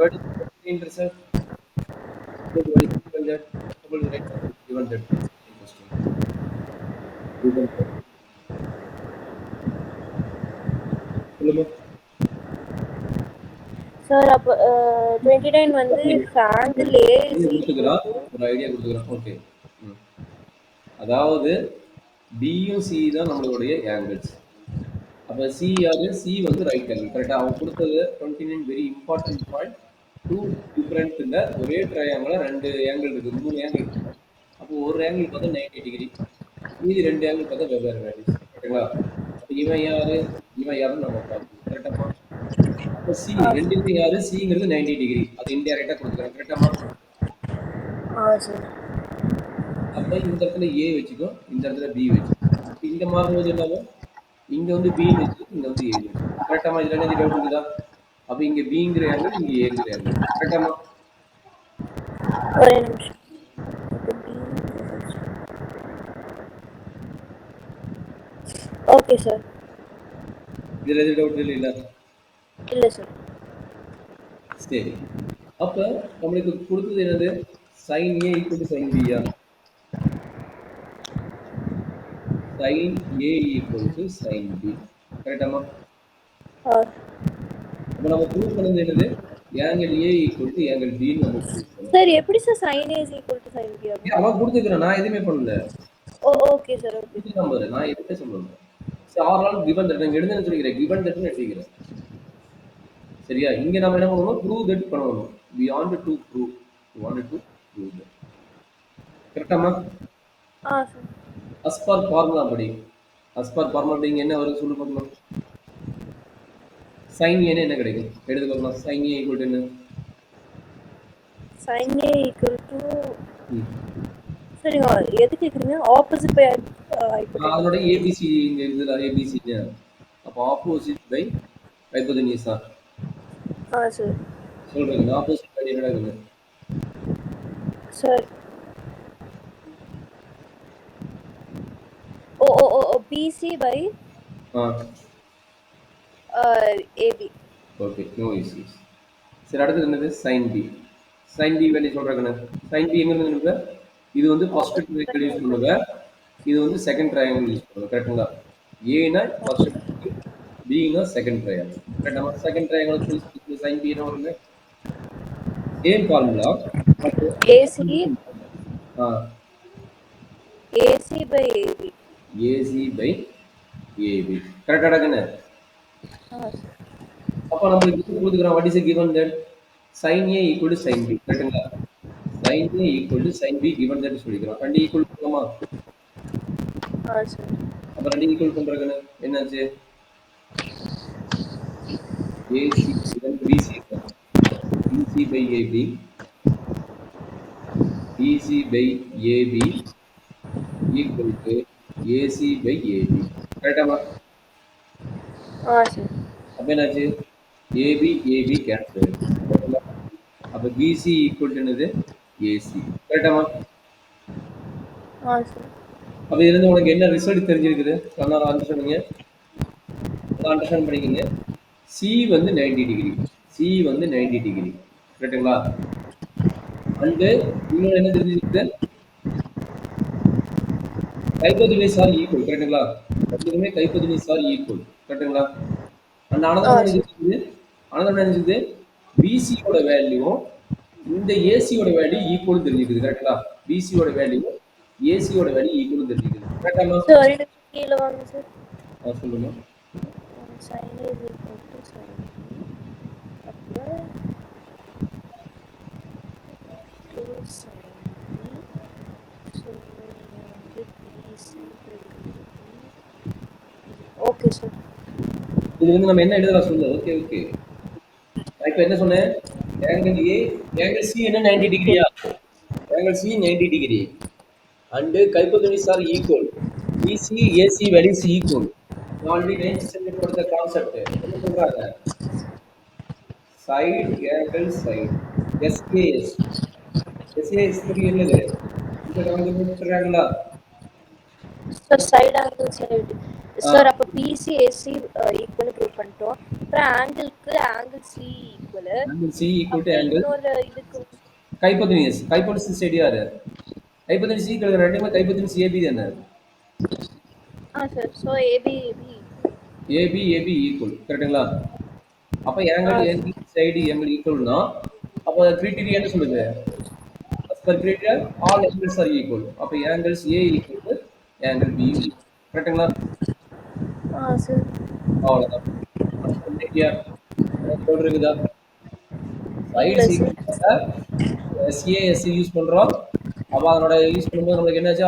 what is the intercept? What is given that? What is the right answer given that question? Given that. சொல்லுமா. Sir அப்போ 29 வந்து angle A is equal to ஒரு idea கொடுத்துக்கிறேன். Okay. அதாவது பியும் C தான் நம்மளுடைய ஆங்கிள்ஸ். அப்போ சி யாரு? சி வந்து ரைட் ஆங்கிள். கரெக்டாக அவங்க கொடுத்தது 29 very important point. Two different ஒரே ட்ரையாங்கில் ரெண்டு ஆங்கிள் இருக்குது, மூணு ஆங்கிள் இருக்குது. அப்போ ஒரு ஆங்கிள் பார்த்தா 90 டிகிரி, மீதி ரெண்டு ஆங்கிள் பார்த்தா வெவ்வேறு வேல்யூஸ். கரெக்டுங்களா? அப்போ இவன் யாரு இவன் யாருன்னு நம்ம பார்க்கணும். கரெக்டாமா? அப்போ சி ரெண்டுமே யாரு? சிங்கிறது 90 டிகிரி, அது இன்டைரக்டா கொடுத்துக்கிறேன். கரெக்டாமா? சார். அப்போ இந்த இடத்துல ஏ வச்சுக்கோ, இந்த இடத்துல பி வச்சுக்கோ. இங்க மாறும்போது என்னவோ இங்க வந்து பின்னு வச்சு, இங்க வந்து ஏ வச்சு. கரெக்டாமா? இதுல என்ன டவுட் இருக்குதா? அப்ப இங்க பிங்கிற ஆங்கிள், இங்க ஏங்கிற ஆங்கிள். கரெக்டாமா? ஒரே நிமிஷம். Okay sir. இதுல எது டவுட் இல்லை? இல்லை சார். சரி, அப்ப நம்மளுக்கு கொடுத்தது என்னது? sin a equal to sin b yeah? sin a equal to sin b. கரெக்டாமா? அப்ப நம்ம ப்ரூவ் பண்ணது என்னது? angle a equal to angle b ன்னு நம்ம ப்ரூவ் பண்ணோம். சார் எப்படி sir sin a is equal to sin b ஆகும்? அவன் கொடுத்துக்கிறேன், நான் எதுவுமே பண்ணல. Okay sir. ஓகே நம்பர் நான் எதுவுமே சொல்லல. ஆல் given that நான் எடுத்து சொல்லிக்கிறேன், given that ன்னு எடுத்துக்கிறேன். சரியா? இங்க நம்ம என்ன பண்ணணும்? ப்ரூவ் தட் பண்ணணும். we want to prove that. கரெக்டாமா? சார். as per formula படி, as per formula படி இங்க என்ன வரும் சொல்லு பார்க்கலாம். sin a என்ன கிடைக்கும் எடுத்து பார்க்கலாம். sin a equal to என்ன? sin a equal to சரிங்க, எது கேக்குறீங்க? ஆப்போசிட் பை அதோட abc இங்க இருக்குதுல, abc அப்ப ஆப்போசிட் பை ஹைபோதெனியூஸா? சார் சொல்றீங்க. ஆப்போசிட் பை என்னடா இருக்குது sir? BC by AB. Okay, no issues. சரி, அடுத்தது என்னது? sin b. sin b value சொல்றாங்க. sin b எங்க இருந்து? இது வந்து ஃபர்ஸ்ட் ட்ரையாங்கிள் யூஸ் பண்ணுங்க, இது வந்து செகண்ட் ட்ரையாங்கிள் யூஸ் பண்ணுங்க. கரெக்ட்டுங்களா? a னா ஃபர்ஸ்ட் ட்ரையாங்கிள், b னா செகண்ட் ட்ரையாங்கிள். கரெக்ட்டா? செகண்ட் ட்ரையாங்கிள் sin b என்ன வருங்க? Same formula, but AC by AB. AC by AB. கரெக்ட்டா கண்ணே? அப்ப நமக்கு இது கொடுத்துக்கறோம். what is given that? sin a equal to sin b. கரெக்ட்டுங்களா? sin a equal to sin b given that சொல்லிக்கிறோம். ரெண்டு ஈக்குவல் பண்ணுமா? சார். அப்ப ரெண்டு ஈக்குவல் பண்றதுன்னு என்னாச்சு? AC given BC BC by AB, BC by AB equal to AC by AB. கரெக்டாமா? Sir. அப்ப என்னாச்சு? AB AB கேன்சல் ஆயிடுச்சு. அப்ப BC equal to என்னது? AC. கரெக்டாமா? சார். அப்ப இதுல இருந்து உனக்கு என்ன ரிசல்ட் தெரிஞ்சிருக்குது? எல்லாரும் அண்டர்ஸ்டாண்டிங்க, அண்டர்ஸ்டாண்ட் பண்ணிக்கங்க. C வந்து 90 டிகிரி, C வந்து 90 டிகிரி. கரெக்ட்டுங்களா? அண்ட் இன்னொன்று என்ன தெரிஞ்சிருக்கு? ஹைபோதெனியூஸ் ஆர் ஈக்குவல். கரெக்ட்டுங்களா? ரெண்டுமே ஹைபோதெனியூஸ் ஆர் ஈக்குவல். கரெக்ட்டுங்களா? அண்ட் அனதர் என்ன நினைச்சது? பிசியோட வேல்யூ இந்த ஏசியோட வேல்யூ ஈக்குவல் தெரிஞ்சுக்குது. கரெக்ட்டுங்களா? பிசியோட வேல்யூ ஏசியோட வேல்யூ ஈக்குவல் தெரிஞ்சுக்குது. கரெக்டாமா? சார் கீழ வாங்க சார். சொல்லுங்க. sin a is equal to sin b. அப்ப 2 sin b. So BC by AB. Okay sir. இதுல இருந்து நம்ம என்ன எழுதலாம் சொல்லு. Okay okay. நான் இப்ப என்ன சொன்னேன்? angle A, angle C என்ன 90 டிகிரியா? angle C 90 degree. And hypotenuse are equal. BC AC values equal. Already 9th standard கொடுத்த கான்செப்ட் என்ன சொல்றாங்க? side angle side SAS. SAS பத்தி என்னது? இந்த கான்செப்ட் சொல்றாங்களா? Sir side angle side. Sir அப்ப BC AC ஈக்குவல் ப்ரூவ் பண்ணிட்டோம். அப்புறம் ஆங்கிள்க்கு angle C equal. Angle C equal to அப்புறம் ஆங்கிள் இன்னொரு இதுக்கு கைப்போட்டனிஸ் சைடு யாரு? கைப்போட்டனிஸ் சி ரெண்டுமே கைப்போட்டனிஸ் ஏபி தானே? Sir. So AB AB equal கரெக்டுங்களா? அப்ப angle sir. AB side angle ஈக்குவல்னா அப்ப கிரைட்டீரியா என்ன சொல்லுது? as per criteria all angles are equal. அப்ப angles A equal to angle B கரெக்டுங்களா? சார். அவ்வளவுதான். ஐடியா டவுட் இருக்குதா? சைடு இல்லை சார். சீக்வென்ஸ்ல SA SC யூஸ் பண்றோம். அப்ப அதனோட யூஸ் பண்ணும்போது நம்மளுக்கு என்னாச்சு?